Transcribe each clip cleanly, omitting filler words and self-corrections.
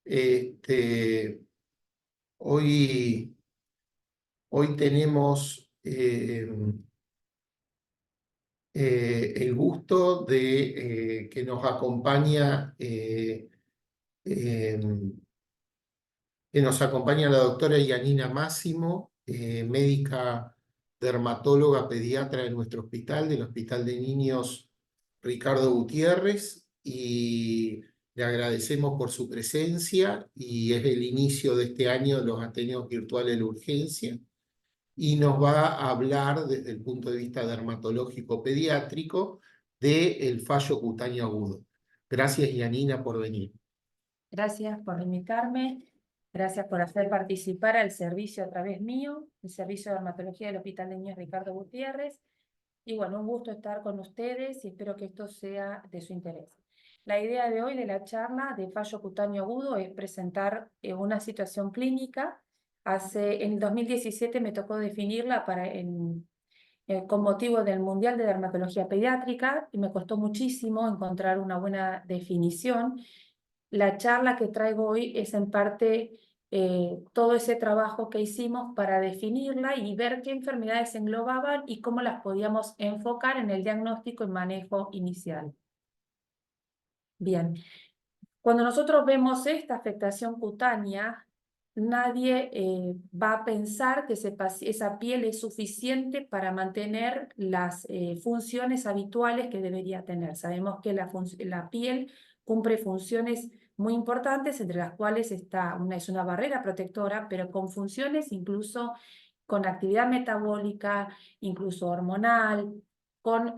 Este, hoy, hoy tenemos el gusto de que nos acompaña eh, la doctora Yanina Máximo, médica dermatóloga pediatra de nuestro hospital, del Hospital de Niños Ricardo Gutiérrez, y le agradecemos por su presencia, y es el inicio de este año de los Ateneos Virtuales de la Urgencia, y nos va a hablar desde el punto de vista dermatológico pediátrico del fallo cutáneo agudo. Gracias, Yanina, por venir. Gracias por invitarme, gracias por hacer participar al servicio a través mío, el servicio de dermatología del Hospital de Niños Ricardo Gutiérrez. Y bueno, un gusto estar con ustedes y espero que esto sea de su interés. La idea de hoy de la charla de fallo cutáneo agudo es presentar una situación clínica. En el 2017 me tocó definirla con motivo del Mundial de Dermatología Pediátrica y me costó muchísimo encontrar una buena definición. La charla que traigo hoy es en parte todo ese trabajo que hicimos para definirla y ver qué enfermedades englobaban y cómo las podíamos enfocar en el diagnóstico y manejo inicial. Bien, cuando nosotros vemos esta afectación cutánea, nadie va a pensar que esa piel es suficiente para mantener las funciones habituales que debería tener. Sabemos que la piel cumple funciones muy importantes, entre las cuales es una barrera protectora, pero con funciones incluso con actividad metabólica, incluso hormonal, con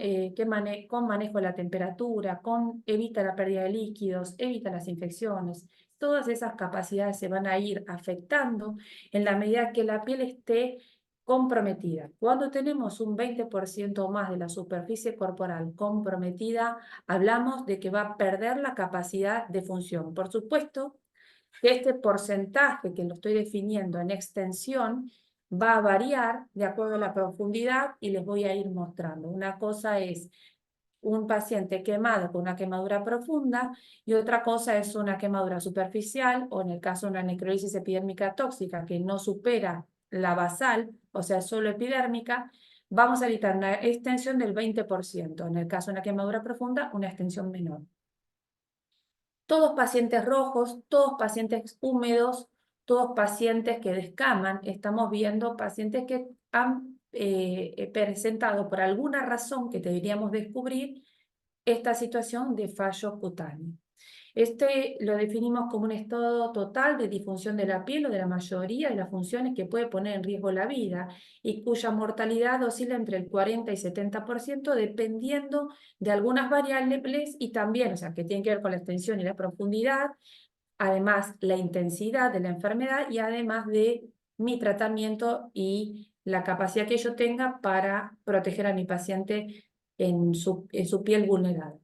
manejo de la temperatura, evita la pérdida de líquidos, evita las infecciones. Todas esas capacidades se van a ir afectando en la medida que la piel esté comprometida. Cuando tenemos un 20% o más de la superficie corporal comprometida, hablamos de que va a perder la capacidad de función. Por supuesto que este porcentaje que lo estoy definiendo en extensión va a variar de acuerdo a la profundidad y les voy a ir mostrando. Una cosa es un paciente quemado con una quemadura profunda y otra cosa es una quemadura superficial o en el caso de una necrolisis epidérmica tóxica que no supera la basal, o sea, solo epidérmica. Vamos a evitar una extensión del 20%. En el caso de una quemadura profunda, una extensión menor. Todos pacientes rojos, todos pacientes húmedos, todos pacientes que descaman. Estamos viendo pacientes que han presentado por alguna razón que deberíamos descubrir esta situación de fallo cutáneo. Este lo definimos como un estado total de disfunción de la piel o de la mayoría de las funciones que puede poner en riesgo la vida y cuya mortalidad oscila entre el 40 y 70% dependiendo de algunas variables y también, o sea, que tienen que ver con la extensión y la profundidad, además la intensidad de la enfermedad y además de mi tratamiento y la capacidad que yo tenga para proteger a mi paciente en su piel vulnerable.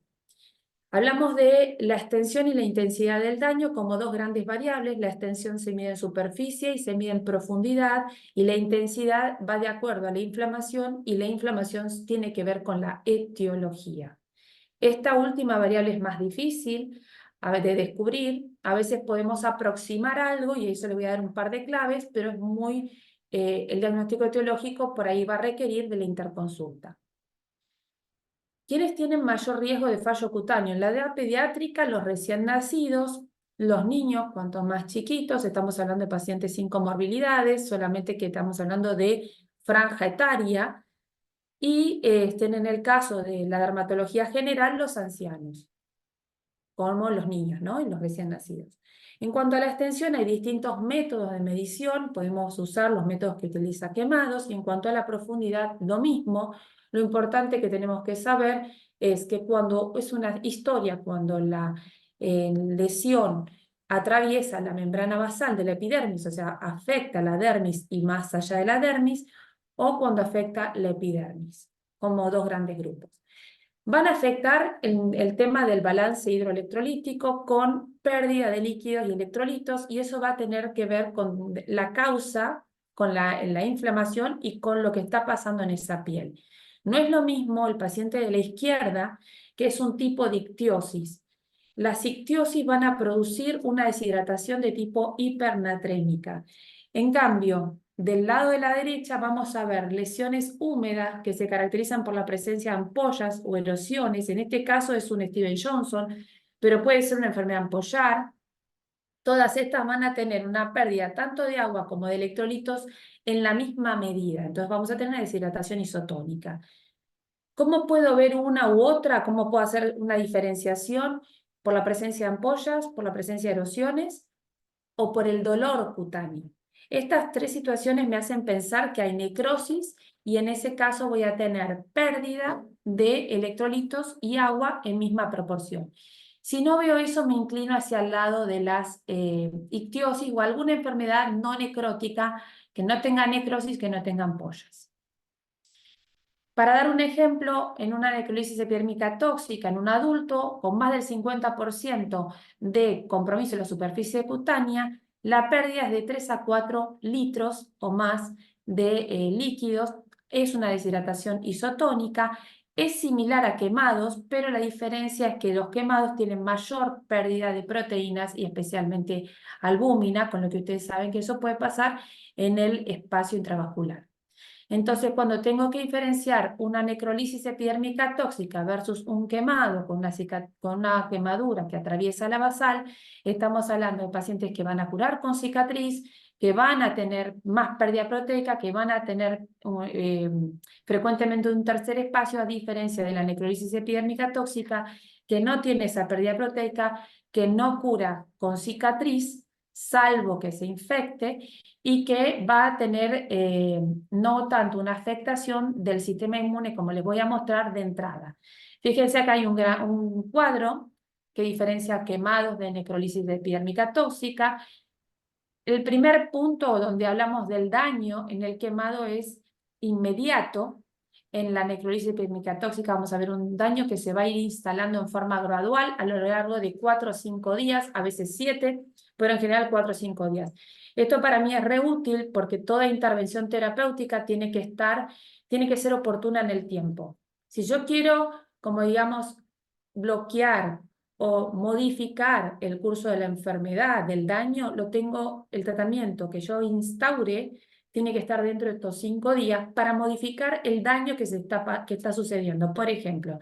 Hablamos de la extensión y la intensidad del daño como dos grandes variables. La extensión se mide en superficie y se mide en profundidad, y la intensidad va de acuerdo a la inflamación, y la inflamación tiene que ver con la etiología. Esta última variable es más difícil de descubrir. A veces podemos aproximar algo, y eso le voy a dar un par de claves, pero es el diagnóstico etiológico por ahí va a requerir de la interconsulta. ¿Quiénes tienen mayor riesgo de fallo cutáneo? En la edad pediátrica, los recién nacidos, los niños, cuanto más chiquitos, estamos hablando de pacientes sin comorbilidades, solamente que estamos hablando de franja etaria, y en el caso de la dermatología general, los ancianos, como los niños, ¿no? Y los recién nacidos. En cuanto a la extensión, hay distintos métodos de medición, podemos usar los métodos que utiliza Quemados, y en cuanto a la profundidad, lo mismo. Lo importante que tenemos que saber es que cuando es una historia, cuando la lesión atraviesa la membrana basal de la epidermis, o sea, afecta la dermis y más allá de la dermis, o cuando afecta la epidermis, como dos grandes grupos. Van a afectar el tema del balance hidroelectrolítico con pérdida de líquidos y electrolitos, y eso va a tener que ver con la causa, con la inflamación y con lo que está pasando en esa piel. No es lo mismo el paciente de la izquierda, que es un tipo de ictiosis, las ictiosis van a producir una deshidratación de tipo hipernatrémica. En cambio, del lado de la derecha vamos a ver lesiones húmedas que se caracterizan por la presencia de ampollas o erosiones. En este caso es un Steven Johnson, pero puede ser una enfermedad ampollar. Todas estas van a tener una pérdida tanto de agua como de electrolitos en la misma medida. Entonces vamos a tener una deshidratación isotónica. ¿Cómo puedo ver una u otra? ¿Cómo puedo hacer una diferenciación? ¿Por la presencia de ampollas, por la presencia de erosiones o por el dolor cutáneo? Estas tres situaciones me hacen pensar que hay necrosis y en ese caso voy a tener pérdida de electrolitos y agua en misma proporción. Si no veo eso, me inclino hacia el lado de las ictiosis o alguna enfermedad no necrótica que no tenga necrosis, que no tenga ampollas. Para dar un ejemplo, en una necrolisis epidérmica tóxica en un adulto con más del 50% de compromiso en la superficie cutánea, la pérdida es de 3 a 4 litros o más de líquidos. Es una deshidratación isotónica, es similar a quemados, pero la diferencia es que los quemados tienen mayor pérdida de proteínas y especialmente albúmina, con lo que ustedes saben que eso puede pasar en el espacio intravascular. Entonces, cuando tengo que diferenciar una necrolisis epidérmica tóxica versus un quemado con una quemadura que atraviesa la basal, estamos hablando de pacientes que van a curar con cicatriz, que van a tener más pérdida proteica, que van a tener frecuentemente un tercer espacio, a diferencia de la necrolisis epidérmica tóxica, que no tiene esa pérdida proteica, que no cura con cicatriz, salvo que se infecte, y que va a tener no tanto una afectación del sistema inmune como les voy a mostrar de entrada. Fíjense acá hay un cuadro que diferencia quemados de necrolisis epidérmica tóxica. El primer punto donde hablamos del daño en el quemado es inmediato. En la necrolisis epidérmica tóxica vamos a ver un daño que se va a ir instalando en forma gradual a lo largo de 4 o 5 días, a veces 7, pero en general 4 o 5 días. Esto para mí es re útil porque toda intervención terapéutica tiene que ser oportuna en el tiempo. Si yo quiero, como digamos, bloquear o modificar el curso de la enfermedad, del daño, el tratamiento que yo instaure tiene que estar dentro de estos 5 días para modificar el daño que está sucediendo. Por ejemplo,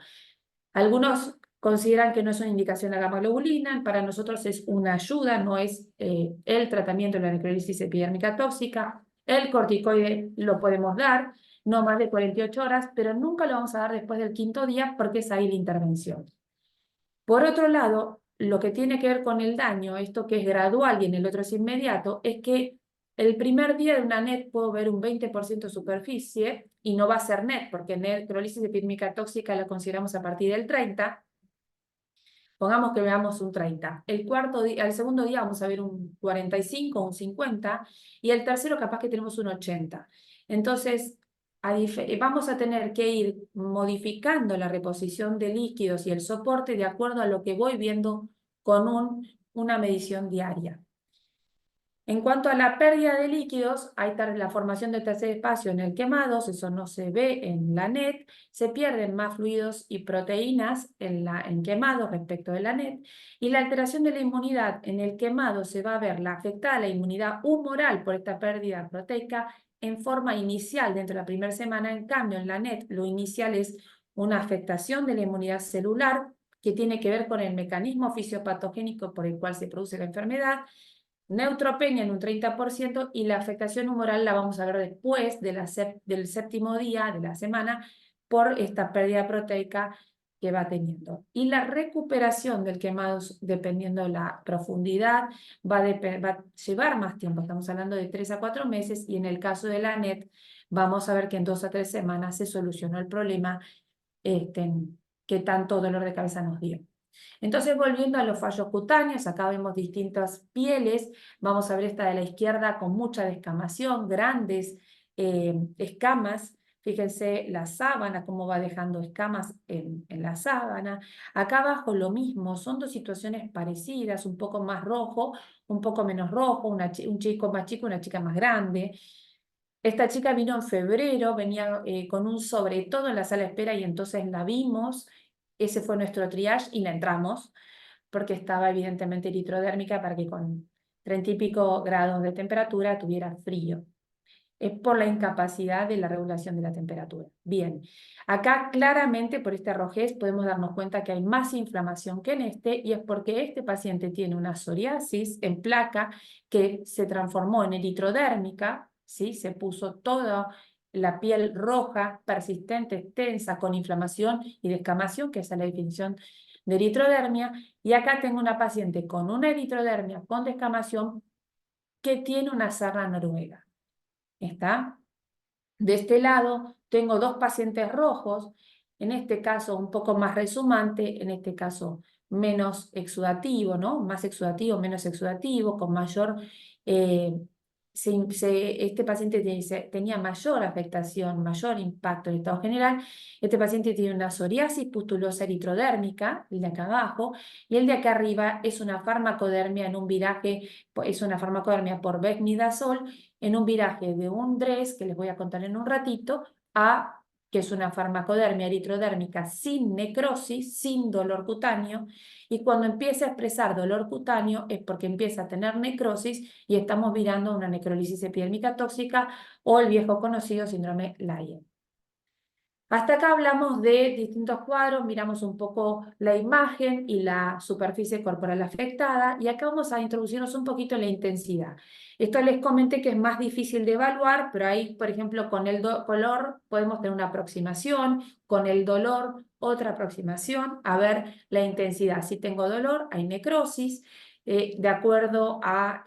algunos consideran que no es una indicación la gamma-globulina, para nosotros es una ayuda, no es el tratamiento de la necrolisis epidérmica tóxica. El corticoide lo podemos dar, no más de 48 horas, pero nunca lo vamos a dar después del 5.º día porque es ahí la intervención. Por otro lado, lo que tiene que ver con el daño, esto que es gradual y en el otro es inmediato, es que el primer día de una NET puedo ver un 20% de superficie y no va a ser NET, porque necrolisis epidérmica tóxica la consideramos a partir del 30. Pongamos que veamos un 30. Al segundo día vamos a ver un 45, un 50, y el tercero capaz que tenemos un 80. Entonces, vamos a tener que ir modificando la reposición de líquidos y el soporte de acuerdo a lo que voy viendo con una medición diaria. En cuanto a la pérdida de líquidos, hay la formación de tercer espacio en el quemado, eso no se ve en la NET, se pierden más fluidos y proteínas en quemado respecto de la NET, y la alteración de la inmunidad en el quemado se va a ver afectada la inmunidad humoral por esta pérdida proteica en forma inicial dentro de la primera semana. En cambio, en la NET lo inicial es una afectación de la inmunidad celular que tiene que ver con el mecanismo fisiopatogénico por el cual se produce la enfermedad, neutropenia en un 30%, y la afectación humoral la vamos a ver después del 7.º día de la semana por esta pérdida proteica que va teniendo. Y la recuperación del quemado, dependiendo de la profundidad, va a llevar más tiempo, estamos hablando de 3 a 4 meses, y en el caso de la NET vamos a ver que en 2 a 3 semanas se solucionó el problema que tanto dolor de cabeza nos dio. Entonces, volviendo a los fallos cutáneos, acá vemos distintas pieles. Vamos a ver esta de la izquierda con mucha descamación, grandes escamas. Fíjense la sábana, cómo va dejando escamas en la sábana. Acá abajo lo mismo, son dos situaciones parecidas, un poco más rojo, un poco menos rojo, un chico más chico, una chica más grande. Esta chica vino en febrero, venía con un sobre todo en la sala de espera y entonces la vimos. Ese fue nuestro triage y la entramos. porque estaba evidentemente eritrodérmica para que con 30 y pico grados de temperatura tuviera frío. Es por la incapacidad de la regulación de la temperatura. Bien, acá claramente por esta rojez podemos darnos cuenta que hay más inflamación que en este, y es porque este paciente tiene una psoriasis en placa que se transformó en eritrodérmica, ¿sí? Se puso toda la piel roja, persistente, extensa, con inflamación y descamación, que esa es la definición de eritrodermia, y acá tengo una paciente con una eritrodermia con descamación que tiene una sarna noruega. ¿Está? De este lado tengo dos pacientes rojos, en este caso un poco más resumante, en este caso menos exudativo, ¿no? Más exudativo, menos exudativo, con mayor... este paciente tenía mayor afectación, mayor impacto en el estado general. Este paciente tiene una psoriasis pustulosa eritrodérmica, el de acá abajo, y el de acá arriba es una farmacodermia en un viraje, es una farmacodermia por becnidazol, en un viraje de un DRES, que les voy a contar en un ratito, que es una farmacodermia eritrodérmica sin necrosis, sin dolor cutáneo, y cuando empieza a expresar dolor cutáneo es porque empieza a tener necrosis y estamos virando una necrólisis epidérmica tóxica o el viejo conocido síndrome Lyon. Hasta acá hablamos de distintos cuadros, miramos un poco la imagen y la superficie corporal afectada, y acá vamos a introducirnos un poquito en la intensidad. Esto les comenté que es más difícil de evaluar, pero ahí, por ejemplo, con el color podemos tener una aproximación, con el dolor otra aproximación, a ver la intensidad. Si tengo dolor, hay necrosis, de acuerdo a,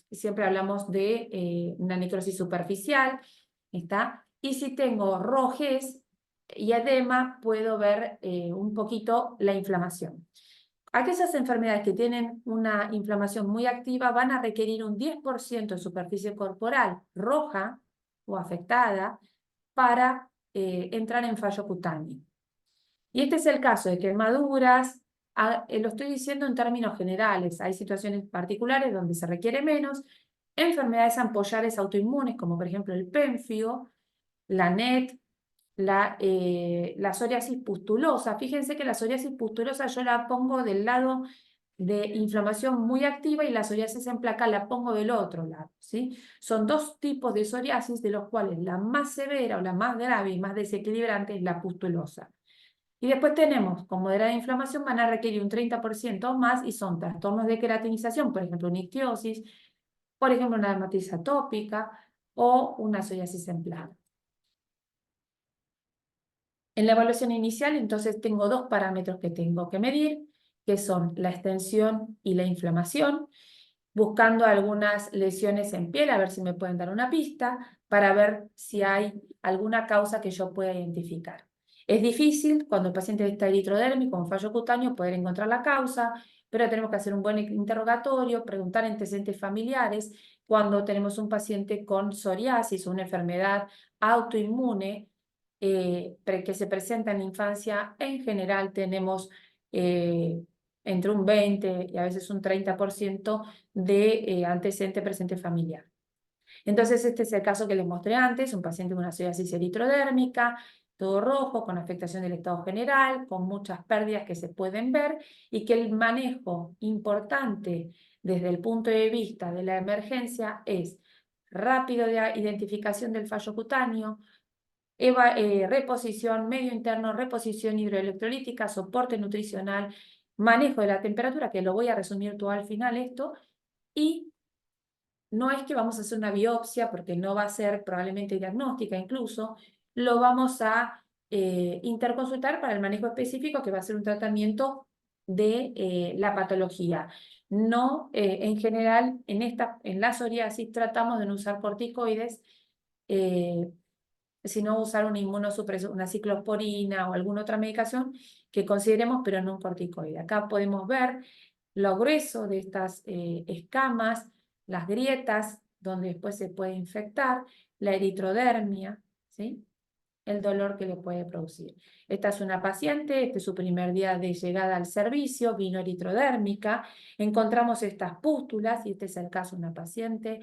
siempre hablamos de una necrosis superficial, ¿está? Y si tengo rojez y edema, puedo ver un poquito la inflamación. Aquellas enfermedades que tienen una inflamación muy activa van a requerir un 10% de superficie corporal roja o afectada para entrar en fallo cutáneo. Y este es el caso de quemaduras, lo estoy diciendo en términos generales, hay situaciones particulares donde se requiere menos, enfermedades ampollares autoinmunes, como por ejemplo el pénfigo, la NET, la psoriasis pustulosa. Fíjense que la psoriasis pustulosa yo la pongo del lado de inflamación muy activa y la psoriasis en placa la pongo del otro lado, ¿sí? Son dos tipos de psoriasis, de los cuales la más severa o la más grave y más desequilibrante es la pustulosa. Y después tenemos, con moderada inflamación, van a requerir un 30% o más, y son trastornos de queratinización, por ejemplo, una ictiosis, por ejemplo, una dermatitis atópica o una psoriasis en placa. En la evaluación inicial, entonces, tengo dos parámetros que tengo que medir, que son la extensión y la inflamación, buscando algunas lesiones en piel, a ver si me pueden dar una pista, para ver si hay alguna causa que yo pueda identificar. Es difícil, cuando el paciente está eritrodérmico, con fallo cutáneo, poder encontrar la causa, pero tenemos que hacer un buen interrogatorio, preguntar antecedentes familiares. Cuando tenemos un paciente con psoriasis o una enfermedad autoinmune, que se presenta en la infancia, en general tenemos entre un 20 y a veces un 30% de antecedente presente familiar. Entonces, este es el caso que les mostré antes, un paciente con una psoriasis eritrodérmica, todo rojo, con afectación del estado general, con muchas pérdidas que se pueden ver, y que el manejo importante desde el punto de vista de la emergencia es rápido de identificación del fallo cutáneo, reposición, medio interno, reposición hidroelectrolítica, soporte nutricional, manejo de la temperatura, que lo voy a resumir todo al final esto, y no es que vamos a hacer una biopsia, porque no va a ser probablemente diagnóstica incluso, lo vamos a interconsultar para el manejo específico, que va a ser un tratamiento de la patología. No, en general, en la psoriasis tratamos de no usar corticoides, sino usar una inmunosupresora, una ciclosporina o alguna otra medicación que consideremos, pero no un corticoide. Acá podemos ver lo grueso de estas escamas, las grietas donde después se puede infectar, la eritrodermia, ¿sí? El dolor que le puede producir. Esta es una paciente, este es su primer día de llegada al servicio, vino eritrodérmica, encontramos estas pústulas, y este es el caso de una paciente,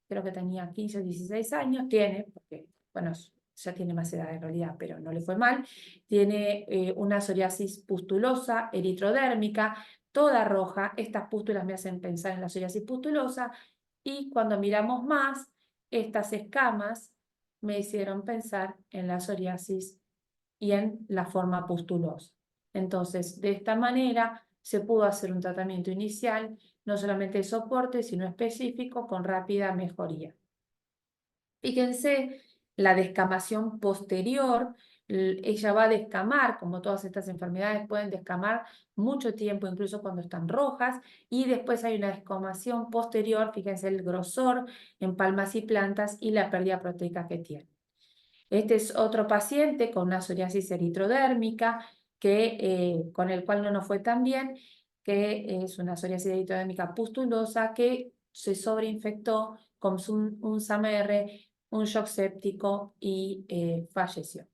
creo que tenía 15 o 16 años, porque, bueno, ya tiene más edad en realidad, pero no le fue mal, tiene una psoriasis pustulosa, eritrodérmica, toda roja. Estas pústulas me hacen pensar en la psoriasis pustulosa, y cuando miramos más, estas escamas me hicieron pensar en la psoriasis y en la forma pustulosa. Entonces, de esta manera se pudo hacer un tratamiento inicial, no solamente de soporte, sino específico, con rápida mejoría. Fíjense, la descamación posterior, ella va a descamar, como todas estas enfermedades pueden descamar mucho tiempo, incluso cuando están rojas, y después hay una descamación posterior, fíjense el grosor en palmas y plantas y la pérdida proteica que tiene. Este es otro paciente con una psoriasis eritrodérmica con el cual no nos fue tan bien, que es una psoriasis eritrodérmica pustulosa que se sobreinfectó con un SAMR, un shock séptico y falleció.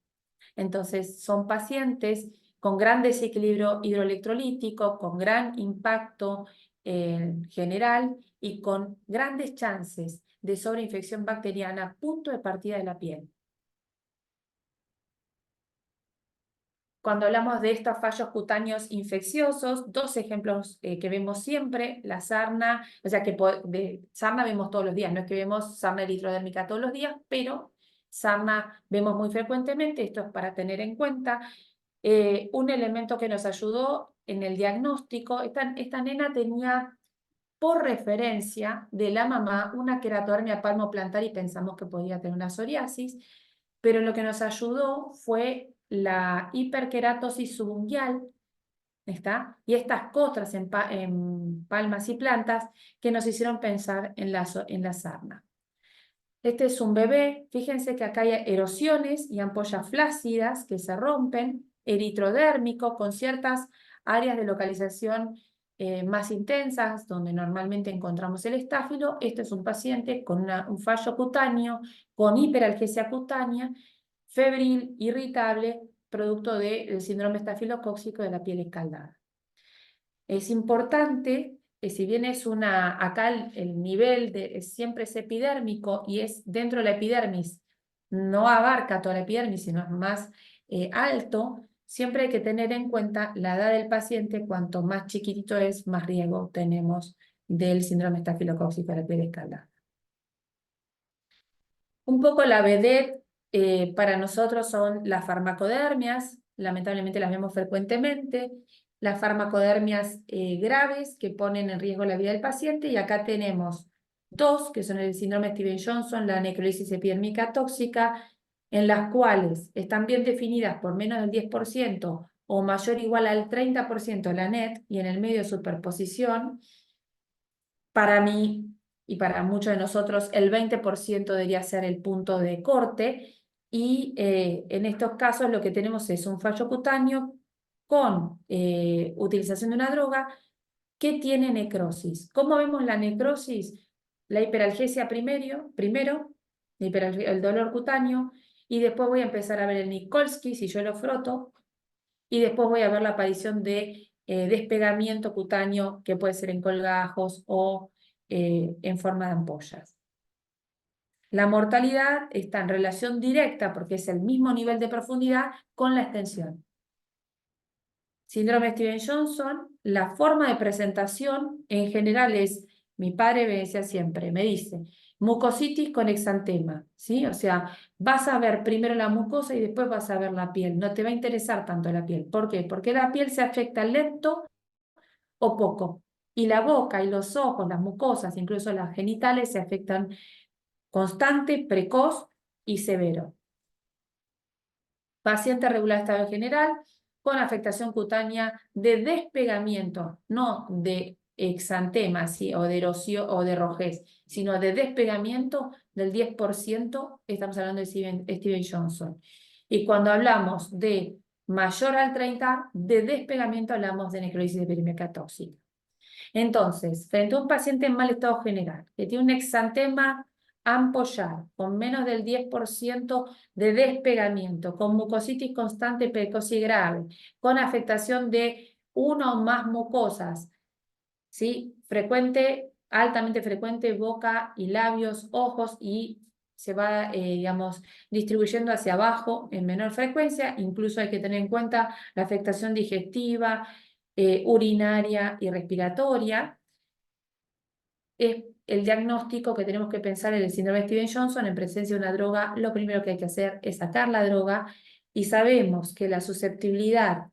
Entonces son pacientes con gran desequilibrio hidroelectrolítico, con gran impacto general y con grandes chances de sobreinfección bacteriana, punto de partida de la piel. Cuando hablamos de estos fallos cutáneos infecciosos, dos ejemplos que vemos siempre, la sarna, o sea que de sarna vemos todos los días, no es que vemos sarna eritrodérmica todos los días, pero sarna vemos muy frecuentemente, esto es para tener en cuenta. Un elemento que nos ayudó en el diagnóstico, esta nena tenía por referencia de la mamá una queratodermia palmoplantar y pensamos que podía tener una psoriasis, pero lo que nos ayudó fue la hiperkeratosis subungual, ¿está? Y estas costras en palmas y plantas que nos hicieron pensar en la sarna. Este es un bebé, fíjense que acá hay erosiones y ampollas flácidas que se rompen, eritrodérmico con ciertas áreas de localización más intensas, donde normalmente encontramos el estáfilo. Este es un paciente con un fallo cutáneo, con hiperalgesia cutánea, febril, irritable, producto del síndrome estafilocóxico de la piel escaldada. Es importante, si bien es acá el nivel siempre es epidérmico y es dentro de la epidermis, no abarca toda la epidermis, sino es más alto, siempre hay que tener en cuenta la edad del paciente. Cuanto más chiquitito es, más riesgo tenemos del síndrome estafilocóxico de la piel escaldada. Un poco la vedette para nosotros son las farmacodermias, lamentablemente las vemos frecuentemente, las farmacodermias graves que ponen en riesgo la vida del paciente, y acá tenemos dos, que son el síndrome Stevens-Johnson, la necrolisis epidérmica tóxica, en las cuales están bien definidas por menos del 10% o mayor o igual al 30% la NET, y en el medio superposición. Para mí y para muchos de nosotros el 20% debería ser el punto de corte, y en estos casos lo que tenemos es un fallo cutáneo con utilización de una droga que tiene necrosis. ¿Cómo vemos la necrosis? La hiperalgesia primero, el dolor cutáneo, y después voy a empezar a ver el Nikolsky si yo lo froto, y después voy a ver la aparición de despegamiento cutáneo, que puede ser en colgajos o en forma de ampollas. La mortalidad está en relación directa, porque es el mismo nivel de profundidad, con la extensión. Síndrome Stevens-Johnson, la forma de presentación en general es, mi padre me decía siempre, me dice, mucositis con exantema, ¿sí? O sea, vas a ver primero la mucosa y después vas a ver la piel. No te va a interesar tanto la piel. ¿Por qué? Porque la piel se afecta lento o poco. Y la boca y los ojos, las mucosas, incluso las genitales, se afectan constante, precoz y severo. Paciente regular de estado general, con afectación cutánea de despegamiento, no de exantema, ¿sí? O de erosión o de rojez, sino de despegamiento del 10%, estamos hablando de Stevens-Johnson. Y cuando hablamos de mayor al 30, de despegamiento hablamos de necrosis epidérmica tóxica. Entonces, frente a un paciente en mal estado general, que tiene un exantema ampollar, con menos del 10% de despegamiento, con mucositis constante, precoz y grave, con afectación de una o más mucosas, ¿sí? Frecuente, altamente frecuente, boca y labios, ojos, y se va, digamos, distribuyendo hacia abajo en menor frecuencia. Incluso hay que tener en cuenta la afectación digestiva, urinaria y respiratoria. Es el diagnóstico que tenemos que pensar en el síndrome de Stevens-Johnson en presencia de una droga. Lo primero que hay que hacer es sacar la droga y sabemos que la susceptibilidad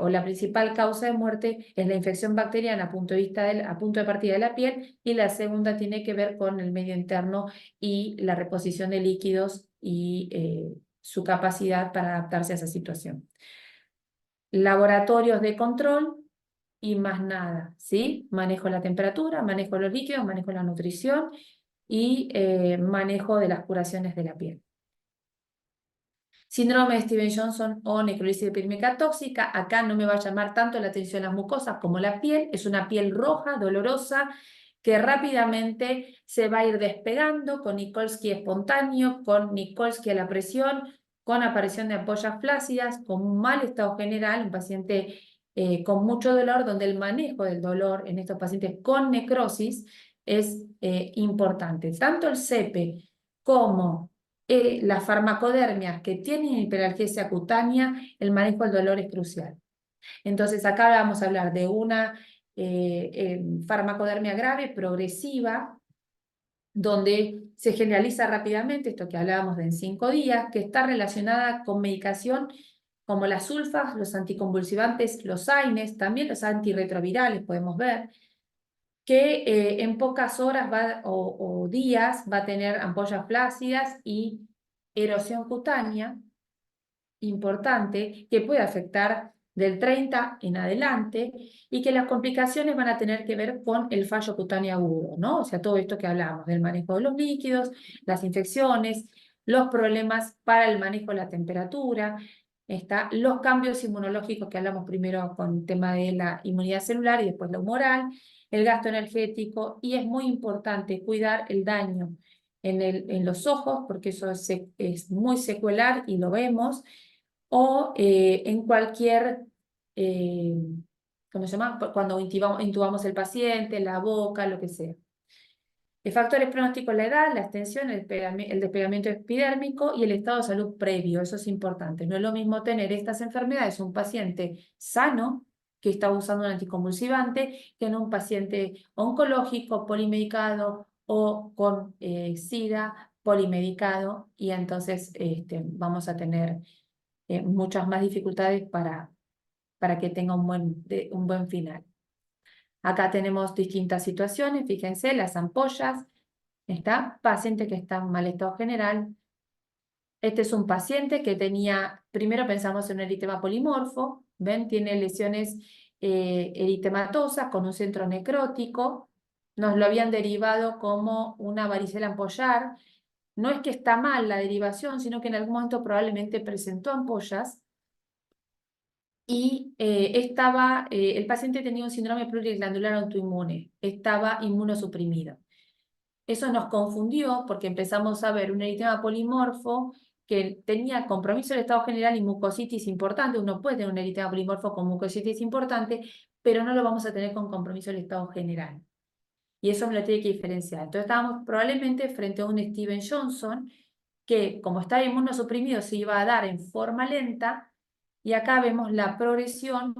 o la principal causa de muerte es la infección bacteriana a punto de vista a punto de partida de la piel, y la segunda tiene que ver con el medio interno y la reposición de líquidos y su capacidad para adaptarse a esa situación. Laboratorios de control y más nada, ¿sí? Manejo la temperatura, manejo los líquidos, manejo la nutrición y manejo de las curaciones de la piel. Síndrome de Stevens-Johnson o necrolisis epidérmica tóxica. Acá no me va a llamar tanto la atención las mucosas como la piel. Es una piel roja, dolorosa, que rápidamente se va a ir despegando con Nikolsky espontáneo, con Nikolsky a la presión, con aparición de ampollas flácidas, con un mal estado general, un paciente con mucho dolor, donde el manejo del dolor en estos pacientes con necrosis es importante. Tanto el CEPE como las farmacodermias que tienen hiperalgesia cutánea, el manejo del dolor es crucial. Entonces acá vamos a hablar de una farmacodermia grave, progresiva, donde se generaliza rápidamente, esto que hablábamos de en 5 días, que está relacionada con medicación como las sulfas, los anticonvulsivantes, los AINES, también los antirretrovirales podemos ver, que en pocas horas o días va a tener ampollas flácidas y erosión cutánea importante que puede afectar del 30 en adelante, y que las complicaciones van a tener que ver con el fallo cutáneo agudo, ¿no? O sea, todo esto que hablamos del manejo de los líquidos, las infecciones, los problemas para el manejo de la temperatura, los cambios inmunológicos que hablamos primero con el tema de la inmunidad celular y después la humoral, el gasto energético, y es muy importante cuidar el daño en los ojos, porque eso es muy secuelar y lo vemos, o en cualquier, eh, ¿cómo se llama? Cuando intubamos el paciente, la boca, lo que sea. Factores pronósticos: la edad, la extensión, el despegamiento epidérmico y el estado de salud previo. Eso es importante. No es lo mismo tener estas enfermedades un paciente sano que está usando un anticonvulsivante que en un paciente oncológico, polimedicado o con SIDA polimedicado, y entonces vamos a tener muchas más dificultades para que tenga un buen final. Acá tenemos distintas situaciones, fíjense, las ampollas, está paciente que está en mal estado general. Este es un paciente que tenía, primero pensamos en un eritema polimorfo, ¿ven? Tiene lesiones eritematosas con un centro necrótico, nos lo habían derivado como una varicela ampollar. No es que está mal la derivación, sino que en algún momento probablemente presentó ampollas, y el paciente tenía un síndrome pluriglandular autoinmune, estaba inmunosuprimido. Eso nos confundió porque empezamos a ver un eritema polimorfo que tenía compromiso del estado general y mucositis importante. Uno puede tener un eritema polimorfo con mucositis importante, pero no lo vamos a tener con compromiso del estado general. Y eso me lo tiene que diferenciar. Entonces estábamos probablemente frente a un Stevens-Johnson que, como estaba inmunosuprimido, se iba a dar en forma lenta, y acá vemos la progresión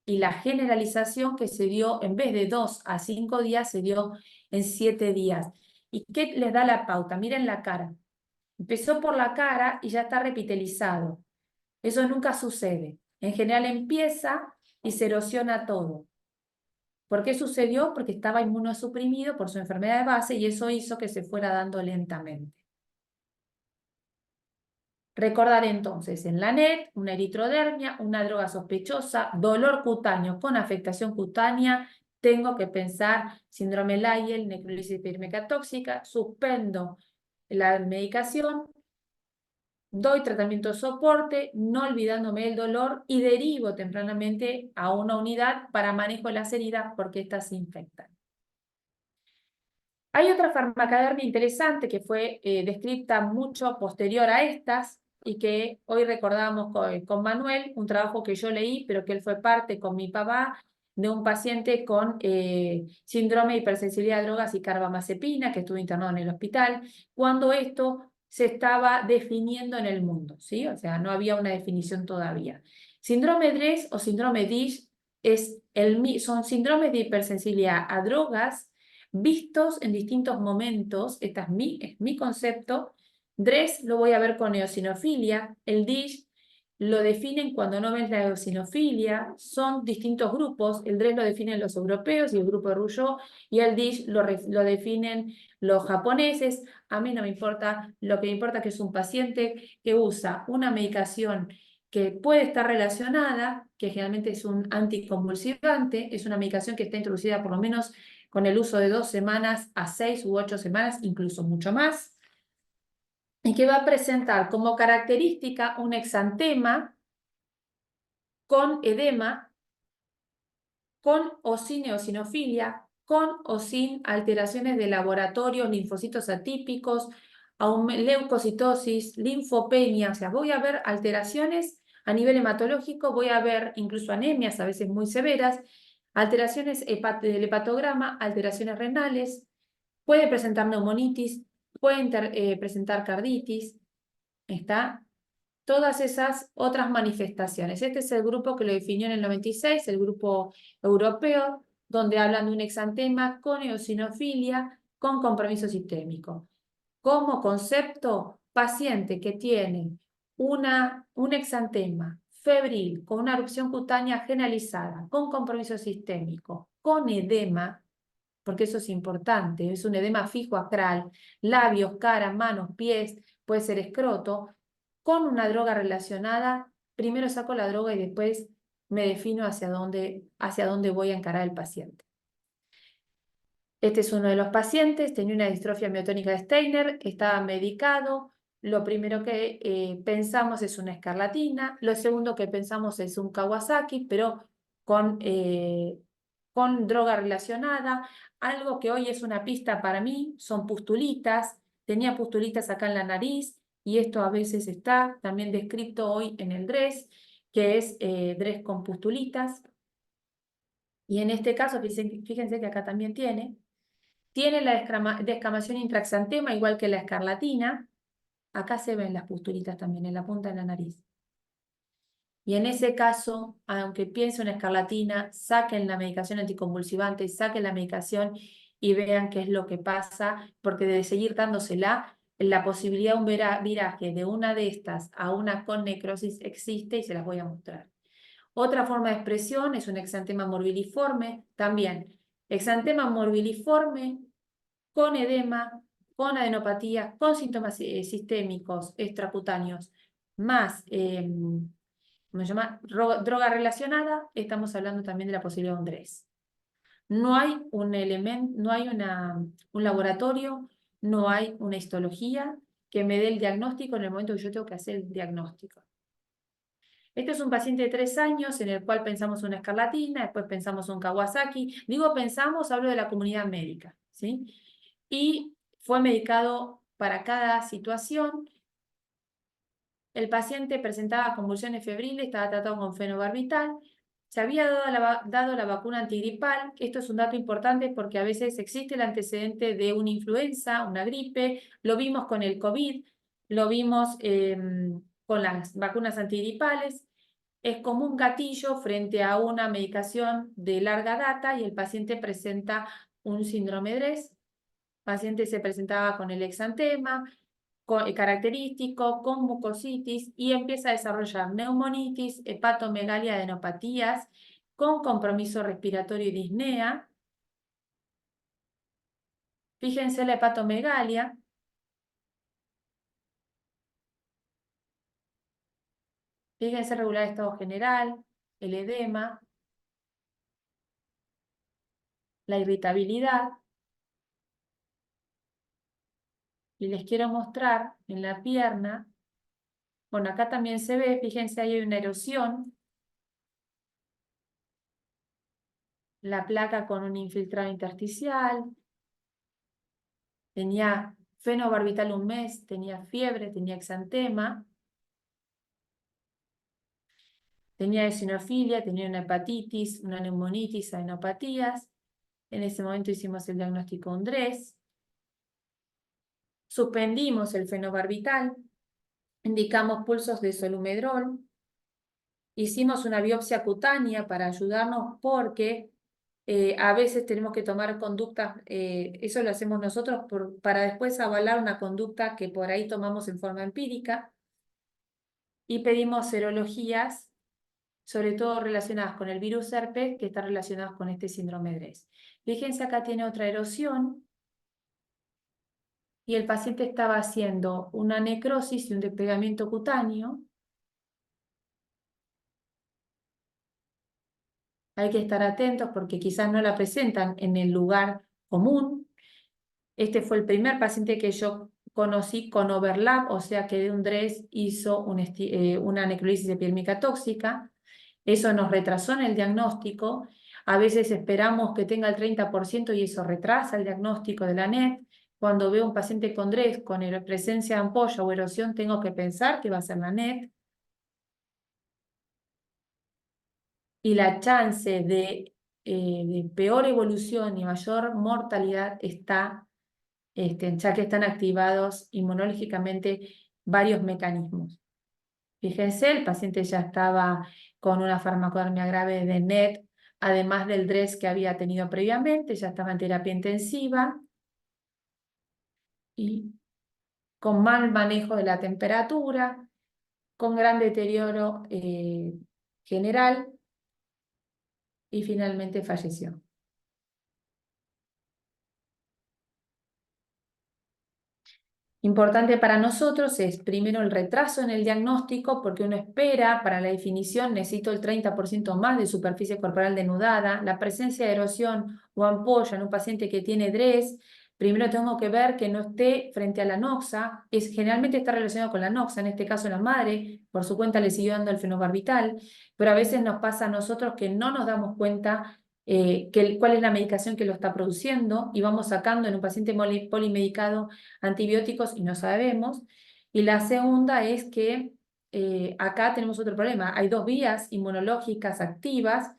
y la generalización que se dio, en vez de 2 a 5 días, se dio en 7 días. ¿Y qué les da la pauta? Miren la cara. Empezó por la cara y ya está repitelizado. Eso nunca sucede. En general empieza y se erosiona todo. ¿Por qué sucedió? Porque estaba inmunosuprimido por su enfermedad de base, y eso hizo que se fuera dando lentamente. Recordar entonces, en la NET, una eritrodermia, una droga sospechosa, dolor cutáneo con afectación cutánea, tengo que pensar síndrome Lyell, necrolisis epidérmica tóxica, suspendo la medicación, doy tratamiento de soporte, no olvidándome del dolor, y derivo tempranamente a una unidad para manejo de las heridas porque estas se infectan. Hay otra farmacodermia interesante que fue descrita mucho posterior a estas, y que hoy recordamos con Manuel, un trabajo que yo leí, pero que él fue parte con mi papá, de un paciente con síndrome de hipersensibilidad a drogas y carbamazepina, que estuvo internado en el hospital, cuando esto se estaba definiendo en el mundo, ¿sí? O sea, no había una definición todavía. Síndrome DRESS o síndrome DISH son síndromes de hipersensibilidad a drogas vistos en distintos momentos. Este es mi concepto. DRESS lo voy a ver con eosinofilia. El DISH lo definen cuando no ven la eosinofilia. Son distintos grupos. El DRESS lo definen los europeos y el grupo de Rougeot, y el DISH lo definen los japoneses. A mí no me importa, lo que me importa es que es un paciente que usa una medicación que puede estar relacionada, que generalmente es un anticonvulsivante, es una medicación que está introducida por lo menos con el uso de 2 semanas a 6 u 8 semanas, incluso mucho más, y que va a presentar como característica un exantema con edema, con o sin eosinofilia, con o sin alteraciones de laboratorio, linfocitos atípicos, leucocitosis, linfopenia. O sea, voy a ver alteraciones a nivel hematológico, voy a ver incluso anemias, a veces muy severas, alteraciones del hepatograma, alteraciones renales, puede presentar neumonitis, puede presentar carditis, ¿está? Todas esas otras manifestaciones. Este es el grupo que lo definió en el 96, el grupo europeo, donde hablan de un exantema con eosinofilia, con compromiso sistémico. Como concepto, paciente que tiene un exantema febril con una erupción cutánea generalizada, con compromiso sistémico, con edema, porque eso es importante, es un edema fijo acral, labios, cara, manos, pies, puede ser escroto, con una droga relacionada, primero saco la droga y después me defino hacia dónde voy a encarar el paciente. Este es uno de los pacientes, tenía una distrofia miotónica de Steiner, estaba medicado. Lo primero que pensamos es una escarlatina, lo segundo que pensamos es un Kawasaki, pero con droga relacionada. Algo que hoy es una pista para mí son pustulitas. Tenía pustulitas acá en la nariz y esto a veces está también descrito hoy en el DRESS, que es DRESS con pustulitas. Y en este caso, fíjense que acá también tiene la descamación intraxantema, igual que la escarlatina. Acá se ven las pustulitas también, en la punta de la nariz. Y en ese caso, aunque piense una escarlatina, saquen la medicación anticonvulsivante, saquen la medicación y vean qué es lo que pasa, porque de seguir dándosela, la posibilidad de un viraje de una de estas a una con necrosis existe y se las voy a mostrar. Otra forma de expresión es un exantema morbiliforme, también. Exantema morbiliforme con edema, con adenopatías, con síntomas sistémicos extracutáneos, más ¿cómo se llama? Droga relacionada, estamos hablando también de la posibilidad de un DRESS. No hay un elemento, no hay un laboratorio, no hay una histología que me dé el diagnóstico en el momento que yo tengo que hacer el diagnóstico. Este es un paciente de 3 años en el cual pensamos una escarlatina, después pensamos un Kawasaki. Digo pensamos, hablo de la comunidad médica, ¿sí? Y fue medicado para cada situación. El paciente presentaba convulsiones febriles, estaba tratado con fenobarbital. Se había dado la vacuna antigripal. Esto es un dato importante porque a veces existe el antecedente de una influenza, una gripe. Lo vimos con el COVID, lo vimos con las vacunas antigripales. Es como un gatillo frente a una medicación de larga data y el paciente presenta un síndrome de DRESS. El paciente se presentaba con el exantema característico, con mucositis y empieza a desarrollar neumonitis, hepatomegalia, adenopatías, con compromiso respiratorio y disnea. Fíjense la hepatomegalia. Fíjense el regular estado general, el edema, la irritabilidad. Y les quiero mostrar en la pierna, bueno, acá también se ve, fíjense, ahí hay una erosión, la placa con un infiltrado intersticial, tenía fenobarbital un mes, tenía fiebre, tenía exantema, tenía eosinofilia, tenía una hepatitis, una neumonitis, adenopatías. En ese momento hicimos el diagnóstico de un DRESS. Suspendimos el fenobarbital, indicamos pulsos de solumedrol. hicimos una biopsia cutánea para ayudarnos porque a veces tenemos que tomar conductas, eso lo hacemos nosotros para después avalar una conducta que por ahí tomamos en forma empírica, y pedimos serologías, sobre todo relacionadas con el virus herpes, que están relacionadas con este síndrome de Graves. Fíjense, acá tiene otra erosión, y el paciente estaba haciendo una necrosis y un despegamiento cutáneo. Hay que estar atentos porque quizás no la presentan en el lugar común. Este fue el primer paciente que yo conocí con overlap, o sea que de un DRES hizo una necrosis epidérmica tóxica. Eso nos retrasó en el diagnóstico. A veces esperamos que tenga el 30% y eso retrasa el diagnóstico de la NET. Cuando veo un paciente con DRES con presencia de ampolla o erosión, tengo que pensar que va a ser la NET. Y la chance de peor evolución y mayor mortalidad está, ya que están activados inmunológicamente varios mecanismos. Fíjense, el paciente ya estaba con una farmacodermia grave de NET, además del DRES que había tenido previamente, ya estaba en terapia intensiva y con mal manejo de la temperatura, con gran deterioro general, y finalmente falleció. Importante para nosotros es primero el retraso en el diagnóstico, porque uno espera para la definición, necesito el 30% más de superficie corporal denudada, la presencia de erosión o ampolla en un paciente que tiene DRES. Primero tengo que ver que no esté frente a la noxa, generalmente está relacionado con la noxa, en este caso la madre, por su cuenta le siguió dando el fenobarbital, pero a veces nos pasa a nosotros que no nos damos cuenta cuál es la medicación que lo está produciendo, y vamos sacando en un paciente polimedicado antibióticos y no sabemos. Y la segunda es que acá tenemos otro problema. Hay dos vías inmunológicas activas.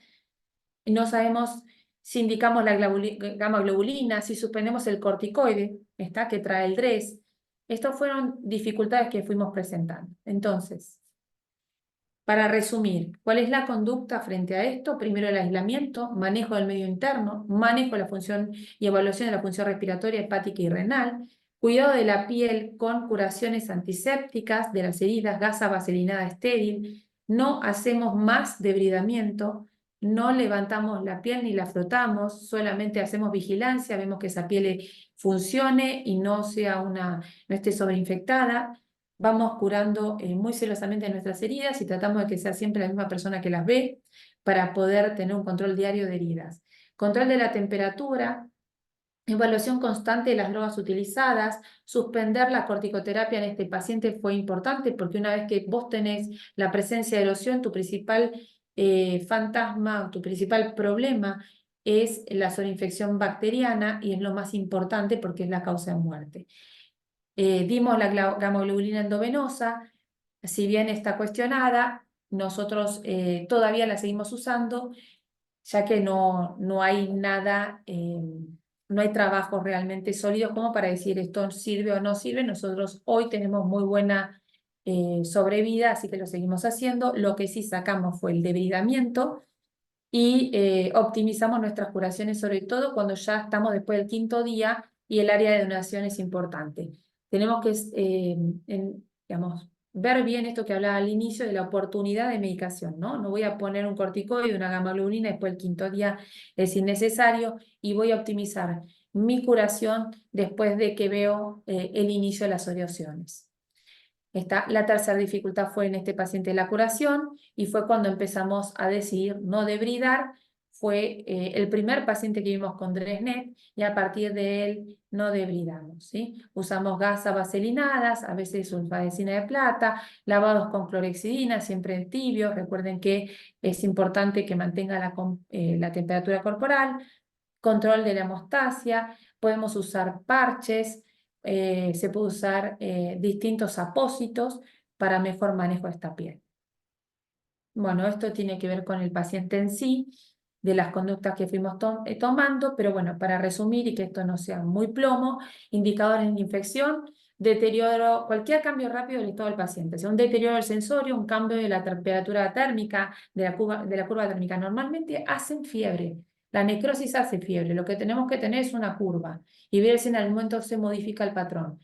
No sabemos si indicamos la gamma globulina, si suspendemos el corticoide, que trae el DRES. Estas fueron dificultades que fuimos presentando. Entonces, para resumir, ¿cuál es la conducta frente a esto? Primero el aislamiento, manejo del medio interno, manejo de la función y evaluación de la función respiratoria, hepática y renal, cuidado de la piel con curaciones antisépticas de las heridas, gasa vaselinada estéril, no hacemos más debridamiento, no levantamos la piel ni la frotamos, solamente hacemos vigilancia, vemos que esa piel funcione y no esté sobreinfectada. Vamos curando muy celosamente nuestras heridas y tratamos de que sea siempre la misma persona que las ve para poder tener un control diario de heridas. Control de la temperatura, evaluación constante de las drogas utilizadas, suspender la corticoterapia en este paciente fue importante porque una vez que vos tenés la presencia de erosión, tu principal fantasma, tu principal problema es la sobreinfección bacteriana, y es lo más importante porque es la causa de muerte. Dimos la gamma globulina endovenosa, si bien está cuestionada, nosotros todavía la seguimos usando, ya que no hay nada, no hay trabajos realmente sólidos como para decir esto sirve o no sirve. Nosotros hoy tenemos muy buena sobrevida, así que lo seguimos haciendo. Lo que sí sacamos fue el debridamiento y optimizamos nuestras curaciones, sobre todo cuando ya estamos después del quinto día y el área de donación es importante. Tenemos que, digamos, ver bien esto que hablaba al inicio de la oportunidad de medicación, ¿no? No voy a poner un corticoide, una gamma globulina, después del quinto día es innecesario, y voy a optimizar mi curación después de que veo el inicio de las erosiones. La tercera dificultad fue en este paciente la curación, y fue cuando empezamos a decidir no debridar. Fue el primer paciente que vimos con DRESNET, y a partir de él no debridamos, ¿sí? Usamos gasas vaselinadas, a veces sulfadecina de plata, lavados con clorhexidina, siempre tibios. Recuerden que es importante que mantenga la temperatura corporal, control de la hemostasia, podemos usar parches, se puede usar distintos apósitos para mejor manejo de esta piel. Bueno, esto tiene que ver con el paciente en sí, de las conductas que fuimos tomando, pero bueno, para resumir y que esto no sea muy plomo, indicadores de infección, deterioro, cualquier cambio rápido del estado del paciente, o sea, un deterioro del sensorio, un cambio de la temperatura térmica, de la curva térmica, normalmente hacen fiebre. La necrosis hace fiebre, lo que tenemos que tener es una curva y ver si en algún momento se modifica el patrón.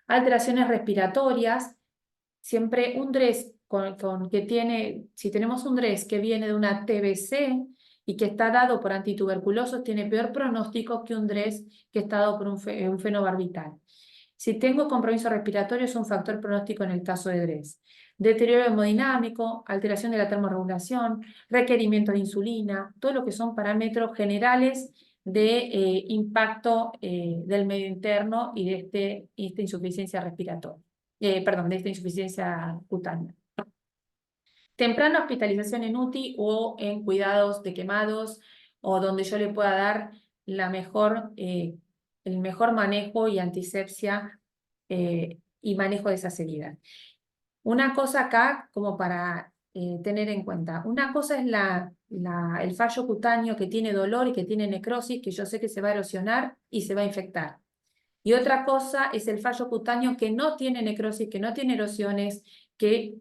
Alteraciones respiratorias, siempre un DRES que tiene, si tenemos un DRES que viene de una TBC y que está dado por antituberculosos, tiene peor pronóstico que un DRES que está dado por un fenobarbital. Si tengo compromiso respiratorio es un factor pronóstico en el caso de DRES. Deterioro hemodinámico, alteración de la termorregulación, requerimiento de insulina, todo lo que son parámetros generales de impacto del medio interno y de esta insuficiencia respiratoria. Perdón, de esta insuficiencia cutánea. Temprana hospitalización en UTI o en cuidados de quemados o donde yo le pueda dar el mejor manejo y antisepsia y manejo de esas heridas. Una cosa acá, como para tener en cuenta, una cosa es el fallo cutáneo que tiene dolor y que tiene necrosis, que yo sé que se va a erosionar y se va a infectar. Y otra cosa es el fallo cutáneo que no tiene necrosis, que no tiene erosiones, que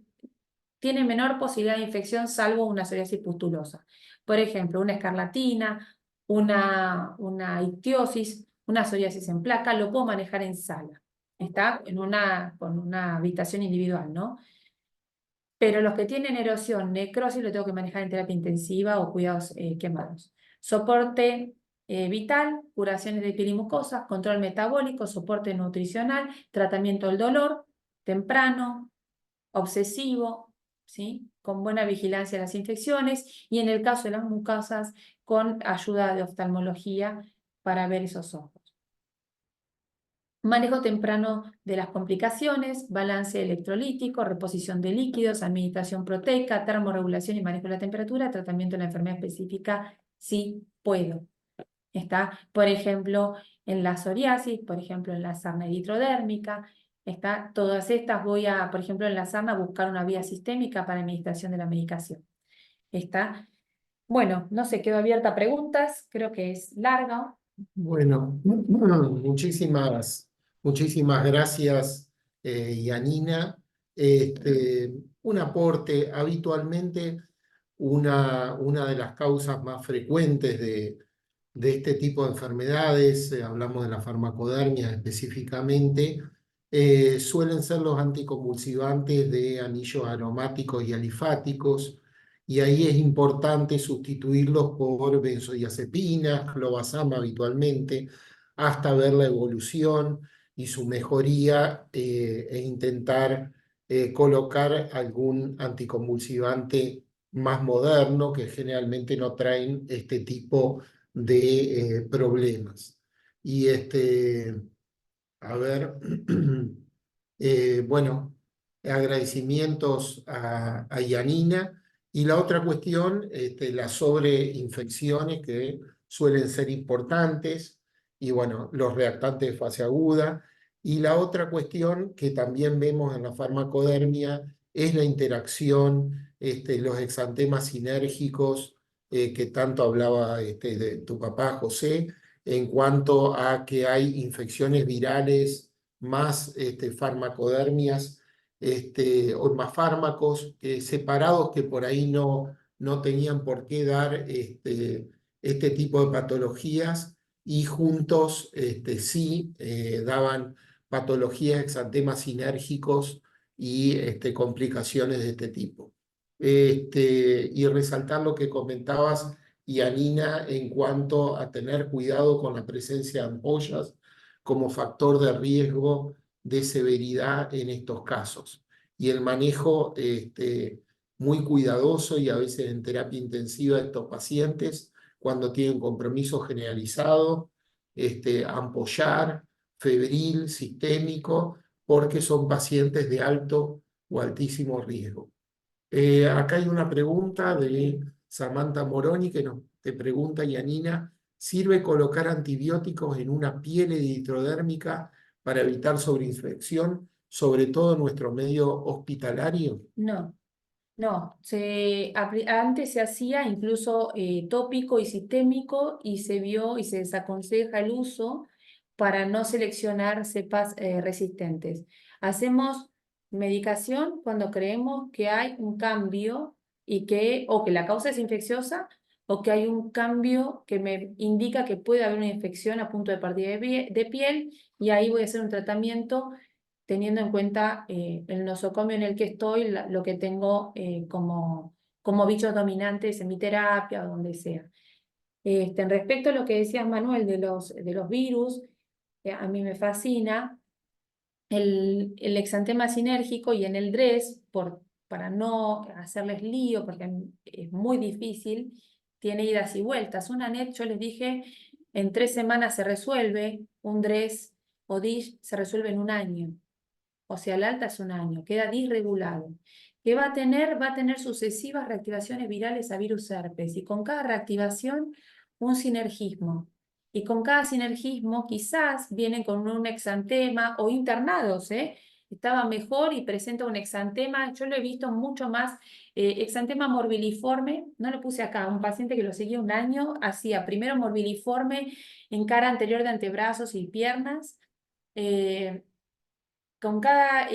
tiene menor posibilidad de infección salvo una psoriasis pustulosa. Por ejemplo, una escarlatina, una ictiosis, una psoriasis en placa, lo puedo manejar en sala. Está con una habitación individual, ¿no? Pero los que tienen erosión, necrosis, lo tengo que manejar en terapia intensiva o cuidados quemados. Soporte vital, curaciones de piel y mucosas, control metabólico, soporte nutricional, tratamiento del dolor, temprano, obsesivo, ¿sí? Con buena vigilancia de las infecciones y en el caso de las mucosas, con ayuda de oftalmología para ver esos ojos. Manejo temprano de las complicaciones, balance electrolítico, reposición de líquidos, administración proteica, termorregulación y manejo de la temperatura, tratamiento de la enfermedad específica, si puedo. Está, por ejemplo, en la psoriasis, por ejemplo, en la sarna eritrodérmica, está, todas estas voy a, por ejemplo, en la sarna buscar una vía sistémica para administración de la medicación. Está, bueno, no sé, quedo abierta a preguntas, creo que es larga. Bueno, muchísimas gracias, Yanina. Un aporte, habitualmente una de las causas más frecuentes de este tipo de enfermedades, hablamos de la farmacodermia específicamente, suelen ser los anticonvulsivantes de anillos aromáticos y alifáticos, y ahí es importante sustituirlos por benzodiazepinas, clobazam habitualmente, hasta ver la evolución y su mejoría e intentar colocar algún anticonvulsivante más moderno que generalmente no traen este tipo de problemas. Y a ver, bueno, agradecimientos a Yanina. Y la otra cuestión, las sobreinfecciones que suelen ser importantes, y bueno, los reactantes de fase aguda. Y la otra cuestión que también vemos en la farmacodermia es la interacción, los exantemas sinérgicos que tanto hablaba de tu papá José, en cuanto a que hay infecciones virales más farmacodermias o más fármacos separados que por ahí no tenían por qué dar este tipo de patologías y juntos sí daban patologías, exantemas sinérgicos y complicaciones de este tipo. Y resaltar lo que comentabas, Yanina, en cuanto a tener cuidado con la presencia de ampollas como factor de riesgo de severidad en estos casos. Y el manejo muy cuidadoso y a veces en terapia intensiva de estos pacientes cuando tienen compromiso generalizado, ampollar, febril, sistémico, porque son pacientes de alto o altísimo riesgo. Acá hay una pregunta de Samantha Moroni que te pregunta, Yanina, ¿sirve colocar antibióticos en una piel eritrodérmica para evitar sobreinfección, sobre todo en nuestro medio hospitalario? No, no, antes se hacía incluso tópico y sistémico y se vio y se desaconseja el uso para no seleccionar cepas resistentes. Hacemos medicación cuando creemos que hay un cambio o que la causa es infecciosa o que hay un cambio que me indica que puede haber una infección a punto de partida de piel, y ahí voy a hacer un tratamiento teniendo en cuenta el nosocomio en el que estoy, lo que tengo como bichos dominantes en mi terapia o donde sea. En respecto a lo que decías, Manuel, de los virus, a mí me fascina el exantema sinérgico, y en el DRES, para no hacerles lío, porque es muy difícil, tiene idas y vueltas. Una NET, yo les dije, en 3 semanas se resuelve, un DRES o DISH se resuelve en un año. O sea, el alta es un año, queda disregulado. ¿Qué va a tener? Va a tener sucesivas reactivaciones virales a virus herpes, y con cada reactivación un sinergismo. Y con cada sinergismo quizás vienen con un exantema o internados, ¿eh? Estaba mejor y presenta un exantema. Yo lo he visto mucho más. Exantema morbiliforme, no lo puse acá, un paciente que lo seguía un año, hacía primero morbiliforme en cara anterior de antebrazos y piernas. Con cada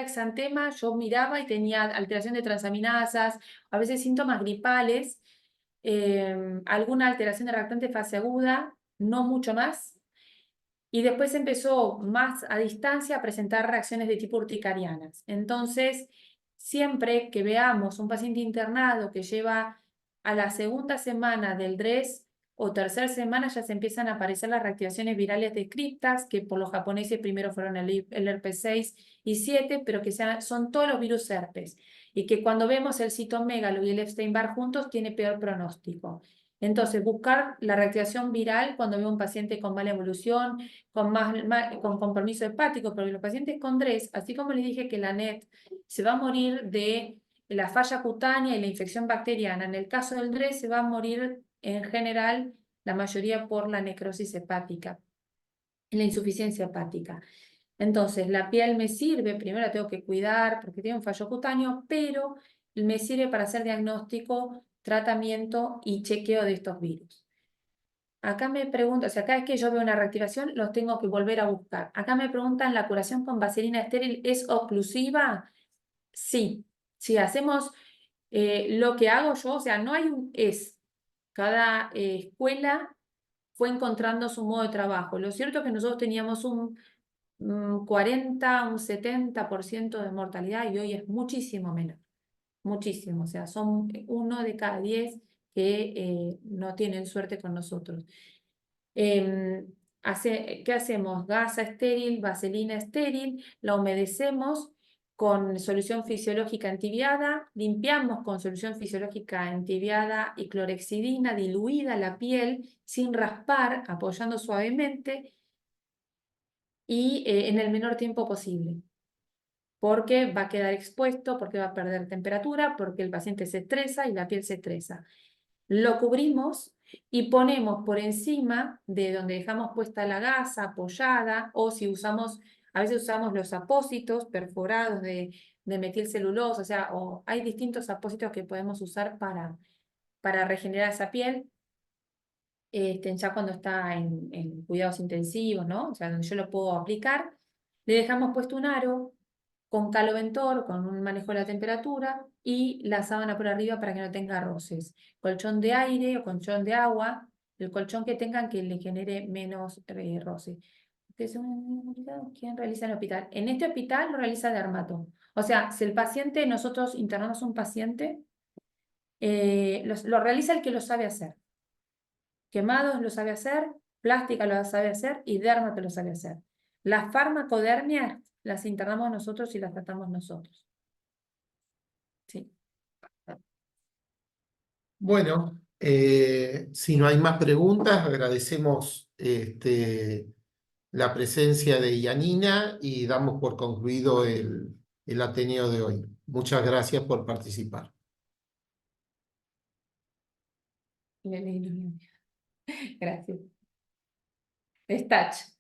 exantema yo miraba y tenía alteración de transaminasas, a veces síntomas gripales, alguna alteración de reactante fase aguda, no mucho más. Y después empezó más a distancia a presentar reacciones de tipo urticarianas. Entonces, siempre que veamos un paciente internado que lleva a la segunda semana del DRES o tercera semana, ya se empiezan a aparecer las reactivaciones virales descriptas, que por los japoneses primero fueron el herpes 6 y 7, pero que son todos los virus herpes. Y que cuando vemos el citomegalo y el Epstein-Barr juntos, tiene peor pronóstico. Entonces, buscar la reactivación viral cuando veo un paciente con mala evolución, con compromiso hepático, porque los pacientes con DRES, así como les dije que la NET se va a morir de la falla cutánea y la infección bacteriana, en el caso del DRES se va a morir en general la mayoría por la necrosis hepática, la insuficiencia hepática. Entonces, la piel me sirve, primero la tengo que cuidar porque tiene un fallo cutáneo, pero me sirve para hacer diagnóstico, tratamiento y chequeo de estos virus. Acá me preguntan, o sea, cada vez que yo veo una reactivación, los tengo que volver a buscar. Acá me preguntan, ¿la curación con vaselina estéril es oclusiva? Sí. Si hacemos lo que hago yo, o sea, no hay un es. Cada escuela fue encontrando su modo de trabajo. Lo cierto es que nosotros teníamos un 40, un 70% de mortalidad, y hoy es muchísimo menos. Muchísimo. O sea, son 1 de cada 10 que no tienen suerte con nosotros. ¿Qué hacemos? Gasa estéril, vaselina estéril, la humedecemos con solución fisiológica entibiada, limpiamos con solución fisiológica entibiada y clorexidina diluida la piel sin raspar, apoyando suavemente y en el menor tiempo posible, porque va a quedar expuesto, porque va a perder temperatura, porque el paciente se estresa y la piel se estresa. Lo cubrimos y ponemos por encima de donde dejamos puesta la gasa apoyada, o si usamos, a veces usamos los apósitos perforados de metilcelulosa, o sea, hay distintos apósitos que podemos usar para regenerar esa piel, ya cuando está en cuidados intensivos, ¿no? O sea, donde yo lo puedo aplicar. Le dejamos puesto un aro con caloventor, con un manejo de la temperatura, y la sábana por arriba para que no tenga roces. Colchón de aire o colchón de agua, el colchón que tengan que le genere menos roce. ¿Quién realiza en el hospital? En este hospital lo realiza dermato. O sea, si el paciente, nosotros internamos un paciente, lo realiza el que lo sabe hacer. Quemados lo sabe hacer, plástica lo sabe hacer y dermato lo sabe hacer. Las farmacodermias las internamos nosotros y las tratamos nosotros. Sí. Bueno, si no hay más preguntas, agradecemos la presencia de Yanina y damos por concluido el Ateneo de hoy. Muchas gracias por participar. Gracias. Stach.